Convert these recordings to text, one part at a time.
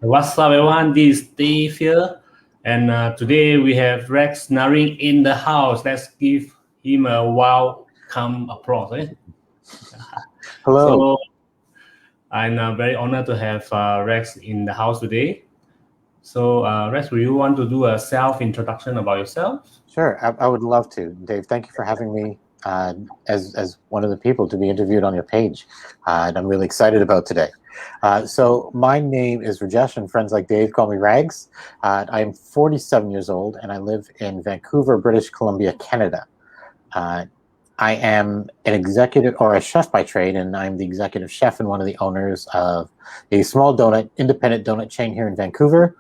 What's up, everyone? This is Steve here, and today we have Rex Narine in the house. Let's give him a welcome applause. Hello. So I'm very honored to have Rex in the house today. So Rex, will you want to do a self-introduction about yourself? Sure, I would love to. Dave, thank you for having me as one of the people to be interviewed on your page. And I'm really excited about today. So my name is Rajesh, and friends like Dave call me Rags. I'm 47 years old, and I live in Vancouver, British Columbia, Canada. I am an executive or a chef by trade, and I'm the executive chef and one of the owners of a small independent donut chain here in Vancouver.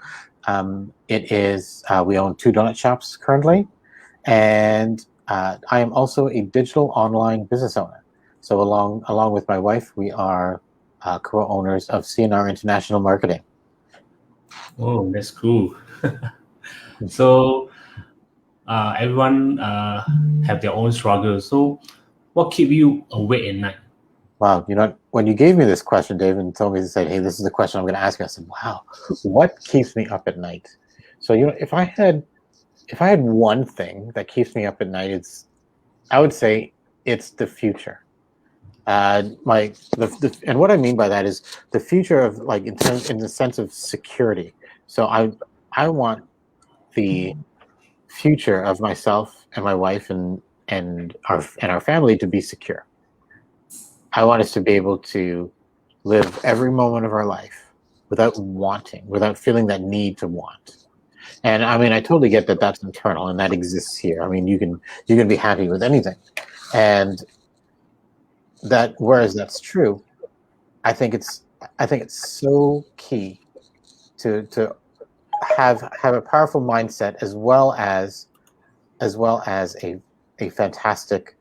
We own 2 donut shops currently, and I am also a digital online business owner. So along with my wife, we are co-owners of CNR International Marketing. Oh, that's cool. So everyone have their own struggles. So what keep you awake at night? Wow, when you gave me this question, Dave, and told me to say, "Hey, this is the question I'm going to ask you," I said, "Wow, what keeps me up at night?" So if I had one thing that keeps me up at night, I would say it's the future. And what I mean by that is the future of in the sense of security. So I want the future of myself and my wife and our family to be secure. I want us to be able to live every moment of our life without feeling that need to want. And I mean, I totally get that that's internal and that exists here. I mean, you can be happy with anything, and that whereas that's true, I think it's so key to have a powerful mindset as well as a fantastic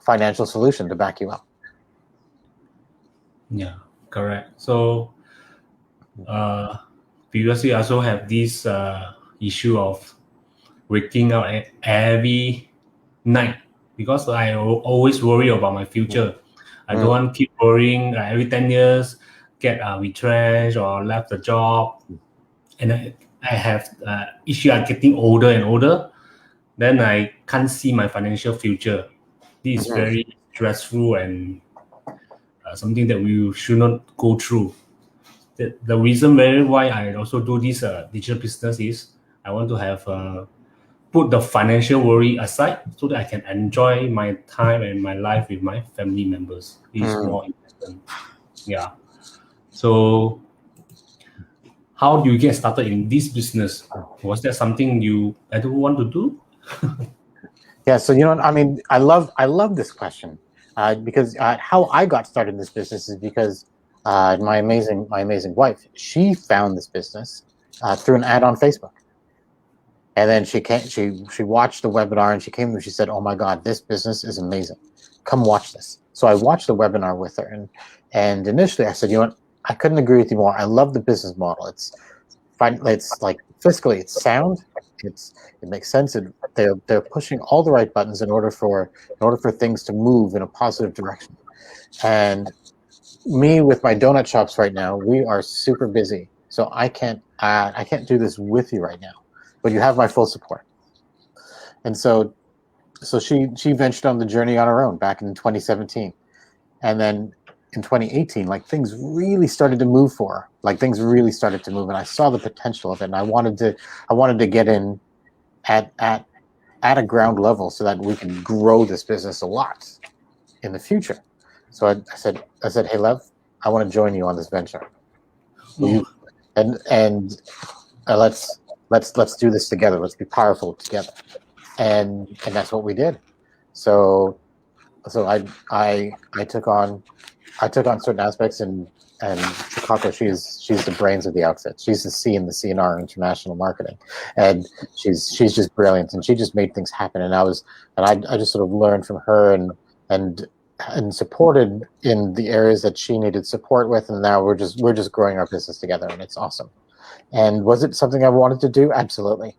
financial solution to back you up. Yeah, correct. So previously I also have this issue of waking up every night because I always worry about my future. I don't want to keep worrying every 10 years, get retrenched or left the job. And I have each year I'm getting older and older. Then I can't see my financial future. This is very stressful and something that we should not go through. The reason why I also do this digital business is I want to have put the financial worry aside so that I can enjoy my time and my life with my family members. It's more important. Yeah. So how do you get started in this business? Was that something you ever want to do? Yeah. So I mean, I love this question because how I got started in this business is because my amazing wife, she found this business through an ad on Facebook. And then she watched the webinar and she came and she said, "Oh my God, this business is amazing. Come watch this." So I watched the webinar with her, and initially I said, I couldn't agree with you more. I love the business model. It's fine. It's like fiscally, it's sound. It makes sense. They're pushing all the right buttons in order for things to move in a positive direction. And me with my donut shops right now, we are super busy, so I can't do this with you right now. But you have my full support. And so she ventured on the journey on her own back in 2017. And then in 2018, things really started to move for her. Things really started to move, and I saw the potential of it. And I wanted to get in at a ground level so that we can grow this business a lot in the future. So I said, "Hey, Lev, I want to join you on this venture. And let's do this together. Let's be powerful together." And that's what we did. So I took on certain aspects, and Chicago, she's the brains of the outfit. She's the C in the CNR International Marketing, and she's just brilliant, and she just made things happen. And I just sort of learned from her and supported in the areas that she needed support with, and now we're just growing our business together, and it's awesome. And was it something I wanted to do? Absolutely.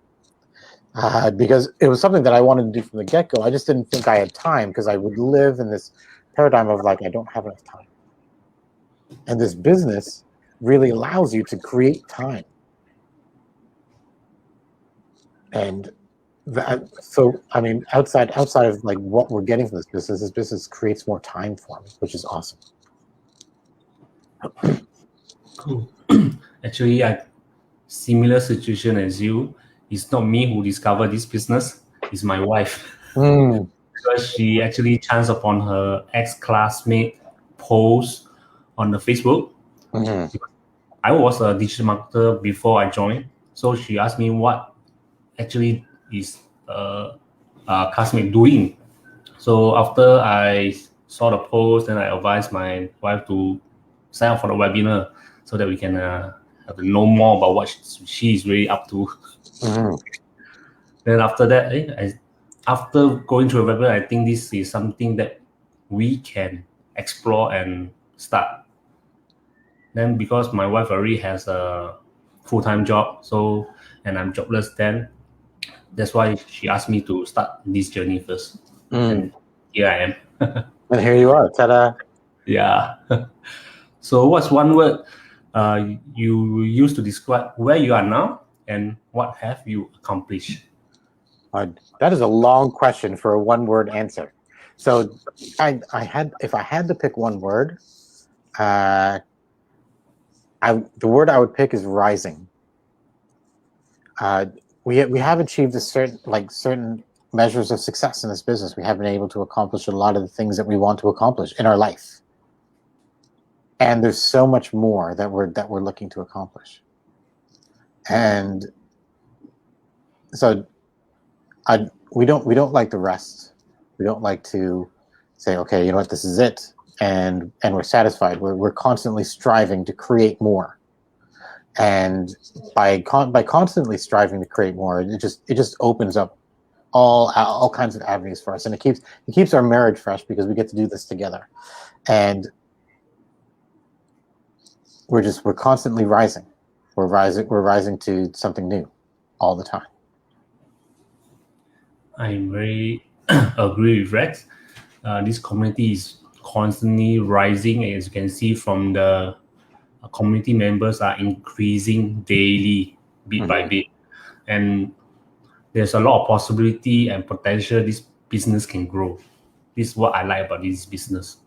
Because it was something that I wanted to do from the get-go. I just didn't think I had time because I would live in this paradigm of I don't have enough time. And this business really allows you to create time. And so I mean, outside of like what we're getting from this business creates more time for me, which is awesome. Cool. Actually, similar situation as you. It's not me who discovered this business. It's my wife. Because she actually chanced upon her ex-classmate post on the Facebook. Mm-hmm. I was a digital marketer before I joined, so she asked me what actually is a classmate doing. So after I saw the post, and I advised my wife to sign up for the webinar so that we can have to know more about what she is really up to. Mm-hmm. Then after that, after going through a webinar, I think this is something that we can explore and start. Then because my wife already has a full-time job, and I'm jobless, then that's why she asked me to start this journey first. And here I am. And here you are. Ta-da! Yeah. So what's one word you use to describe where you are now, and what have you accomplished? That is a long question for a one-word answer. So if I had to pick one word, the word I would pick is rising. We have achieved certain measures of success in this business. We have been able to accomplish a lot of the things that we want to accomplish in our life, and there's so much more that we're looking to accomplish. And so, we don't like to rest. We don't like to say, okay, you know what, this is it, and we're satisfied. We're constantly striving to create more. And by constantly striving to create more, it just opens up all kinds of avenues for us, and it keeps our marriage fresh because we get to do this together, and we're constantly rising. We're rising to something new all the time. I very agree with Rex. This community is constantly rising, as you can see from the community members are increasing daily, bit by bit, and there's a lot of possibility and potential this business can grow. This is what I like about this business.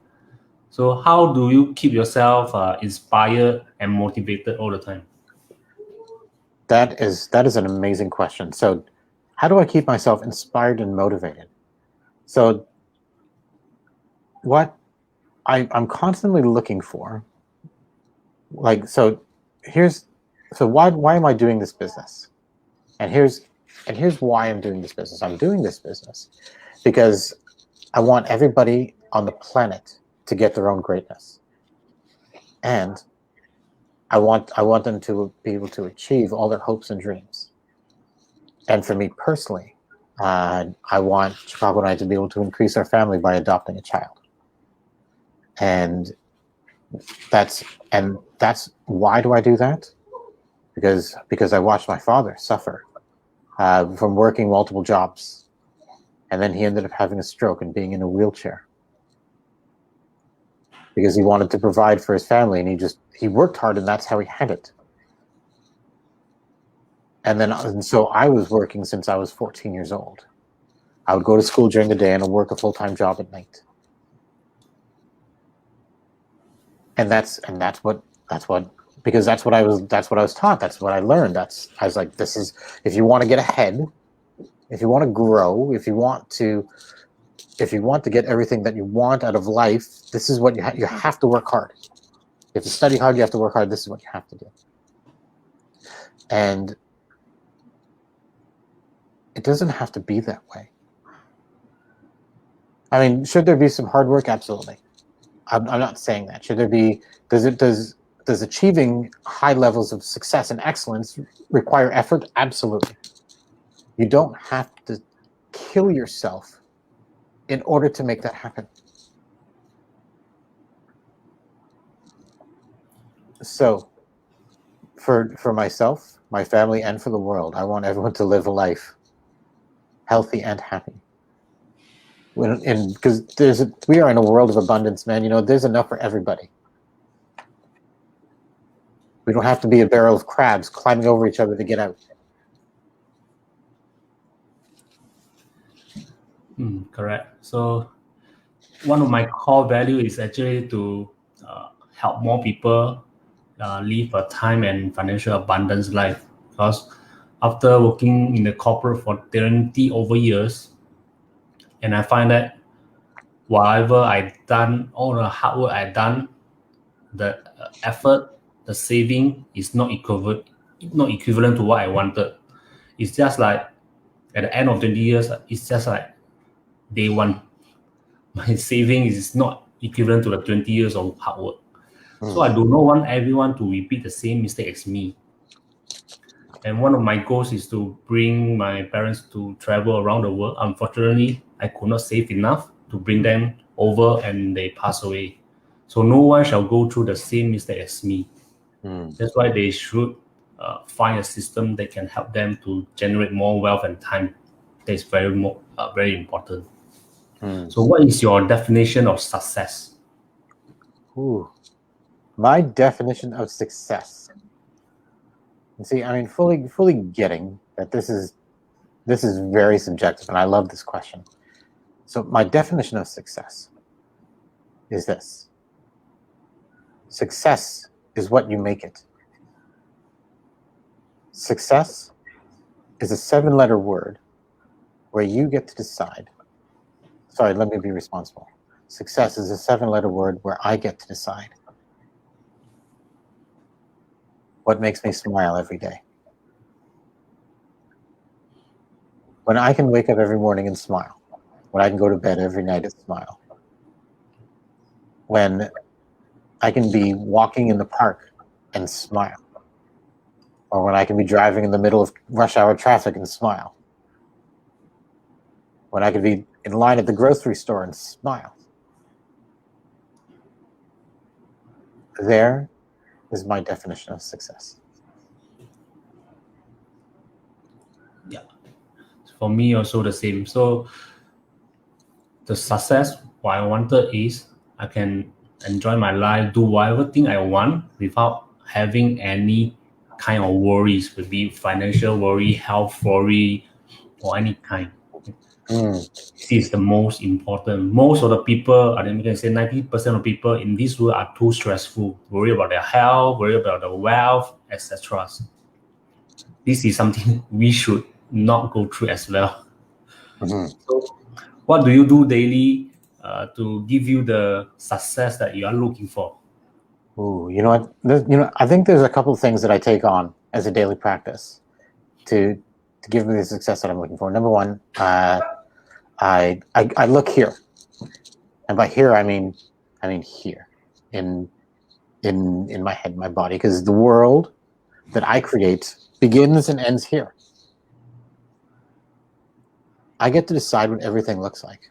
So how do you keep yourself inspired and motivated all the time? That is an amazing question. So how do I keep myself inspired and motivated? So what I'm constantly looking for, why am I doing this business? And here's why I'm doing this business. I'm doing this business because I want everybody on the planet to get their own greatness. And I want them to be able to achieve all their hopes and dreams. And for me personally, I want Chicago and I to be able to increase our family by adopting a child. And that's why do I do that? Because I watched my father suffer from working multiple jobs, and then he ended up having a stroke and being in a wheelchair because he wanted to provide for his family, and he worked hard, and that's how he had it. And so I was working since I was 14 years old. I would go to school during the day and I'd work a full-time job at night. And that's what because that's what I was taught. That's what I learned. I was like, this is, if you want to get ahead, if you want to grow, if you want to get everything that you want out of life, this is what you have to work hard. You have to study hard, you have to work hard, this is what you have to do. And it doesn't have to be that way. I mean, should there be some hard work? Absolutely. I'm not saying that. Should there be, does achieving high levels of success and excellence require effort? Absolutely. You don't have to kill yourself in order to make that happen. So for myself, my family, and for the world, I want everyone to live a life healthy and happy. Because we are in a world of abundance, man. You know, there's enough for everybody. We don't have to be a barrel of crabs climbing over each other to get out. Correct. So one of my core value is actually to help more people live a time and financial abundance life. Because after working in the corporate for 20 over years, and I find that whatever I done, all the hard work I done, the effort, the saving is not equivalent to what I wanted. It's just like at the end of 20 years, it's just like day one. My saving is not equivalent to the 20 years of hard work. So I do not want everyone to repeat the same mistake as me. And one of my goals is to bring my parents to travel around the world. Unfortunately, I could not save enough to bring them over and they pass away. So no one shall go through the same mistake as me. That's why they should find a system that can help them to generate more wealth and time. That's very important. So what is your definition of success? Ooh. My definition of success. And see, I mean, fully getting that this is very subjective, and I love this question. So my definition of success is this. Success is what you make it. Success is a 7-letter word where you get to decide. Sorry, let me be responsible. Success is a 7-letter word where I get to decide what makes me smile every day. When I can wake up every morning and smile. When I can go to bed every night and smile. When I can be walking in the park and smile. Or when I can be driving in the middle of rush hour traffic and smile. When I can be in line at the grocery store and smile. There is my definition of success. Yeah, for me also the same. So the success what I wanted is I can enjoy my life, do whatever thing I want without having any kind of worries, would be financial worry, health worry, or any kind. This is the most important. Most of the people, I think we can say 90% of people in this world are too stressful, worry about their health, worry about their wealth, etc. This is something we should not go through as well. So what do you do daily to give you the success that you are looking for? Ooh, you know what? I think there's a couple of things that I take on as a daily practice to give me the success that I'm looking for. Number one, I look here, and by here I mean here, in my head, my body, because the world that I create begins and ends here. I get to decide what everything looks like.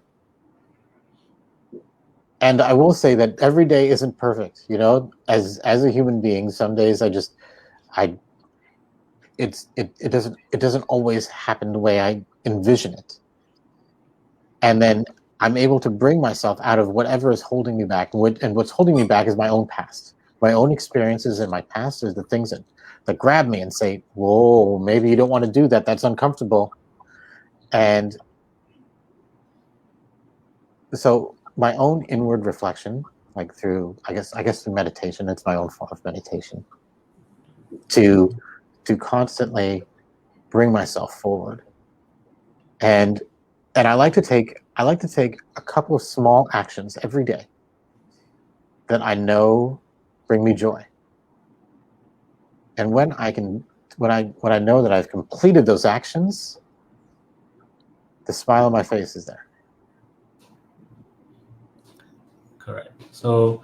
And I will say that every day isn't perfect, you know. As a human being, some days it doesn't always happen the way I envision it. And then I'm able to bring myself out of whatever is holding me back. And what's holding me back is my own past. My own experiences in my past is the things that grab me and say, whoa, maybe you don't want to do that. That's uncomfortable. And so my own inward reflection, like through, I guess through meditation, it's my own form of meditation, to constantly bring myself forward. And I like to take a couple of small actions every day that I know bring me joy. And when I know that I've completed those actions, the smile on my face is there. Correct. So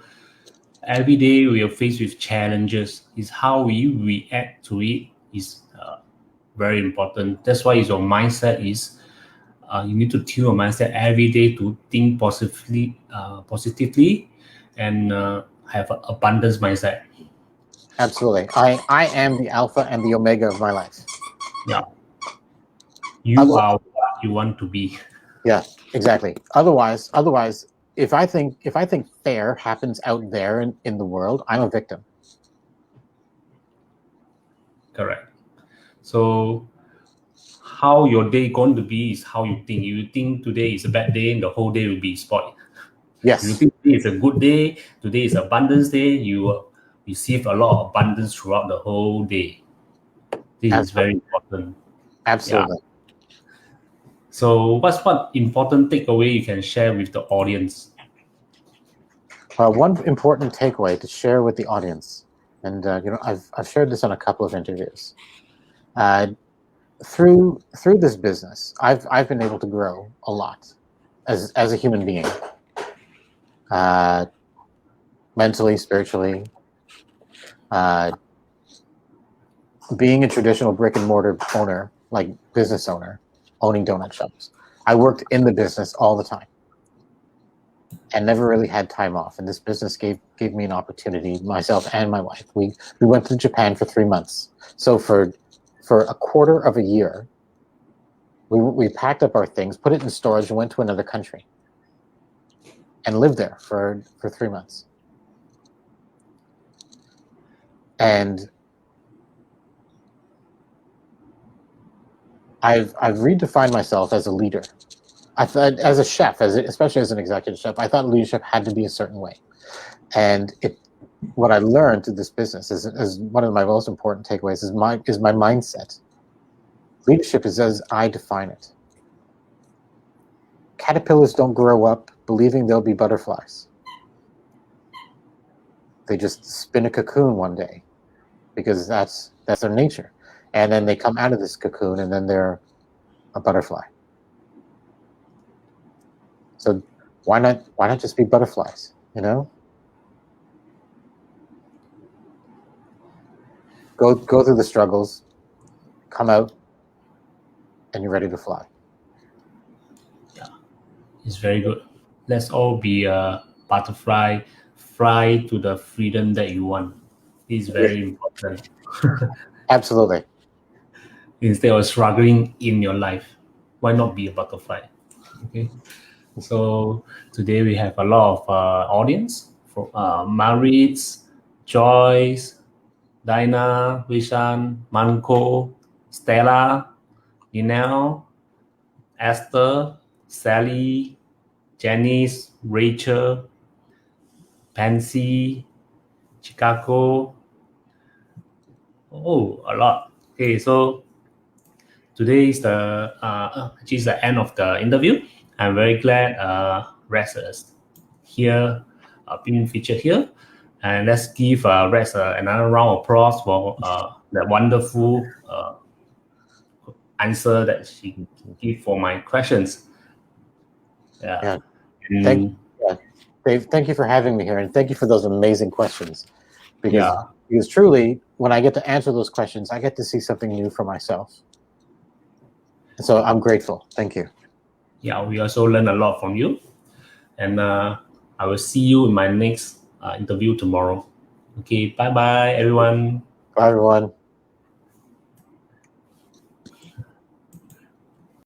every day we are faced with challenges. Is how we react to it is very important. That's why your mindset is. You need to tune your mindset every day to think positively, and have an abundance mindset. Absolutely. I am the alpha and the omega of my life. Yeah. You are what you want to be. Yeah, exactly. Otherwise, if I think fair happens out there in the world, I'm a victim. Correct. So how your day going to be is how you think. You think today is a bad day, and the whole day will be spoiled. Yes. You think today is a good day, today is abundance day, you will receive a lot of abundance throughout the whole day. This is very important. Absolutely. Yeah. So what's one important takeaway you can share with the audience? One important takeaway to share with the audience, and I've shared this on a couple of interviews. Through this business, I've been able to grow a lot as a human being, mentally, spiritually. Being a traditional brick and mortar owner, like business owner, owning donut shops, I worked in the business all the time and never really had time off. And this business gave me an opportunity, myself and my wife. We went to Japan for 3 months. So for a quarter of a year, we packed up our things, put it in storage, and went to another country and lived there for 3 months. And I've redefined myself as a leader. I thought, as a chef, especially as an executive chef, I thought leadership had to be a certain way. And what I learned through this business is one of my most important takeaways is my mindset. Leadership is as I define it. Caterpillars don't grow up believing they'll be butterflies. They just spin a cocoon one day because that's their nature. And then they come out of this cocoon and then they're a butterfly. So why not just be butterflies, you know? Go through the struggles, come out, and you're ready to fly. Yeah, it's very good. Let's all be a butterfly, fly to the freedom that you want. It's very important. Absolutely. Instead of struggling in your life, why not be a butterfly? Okay. So today we have a lot of audience from Maritz, Joyce, Dinah, Vishan, Manko, Stella, Ninel, Esther, Sally, Janice, Rachel, Pansy, Chicago. Oh, a lot. Okay, so today is actually is the end of the interview. I'm very glad Rex is here, being featured here. And let's give Rex another round of applause for the wonderful answer that she gave for my questions. Yeah. Dave, thank you for having me here, and thank you for those amazing questions. Because truly, when I get to answer those questions, I get to see something new for myself. And so I'm grateful. Thank you. Yeah, we also learn a lot from you. And I will see you in my next interview tomorrow. Okay, bye-bye, everyone. Bye, everyone.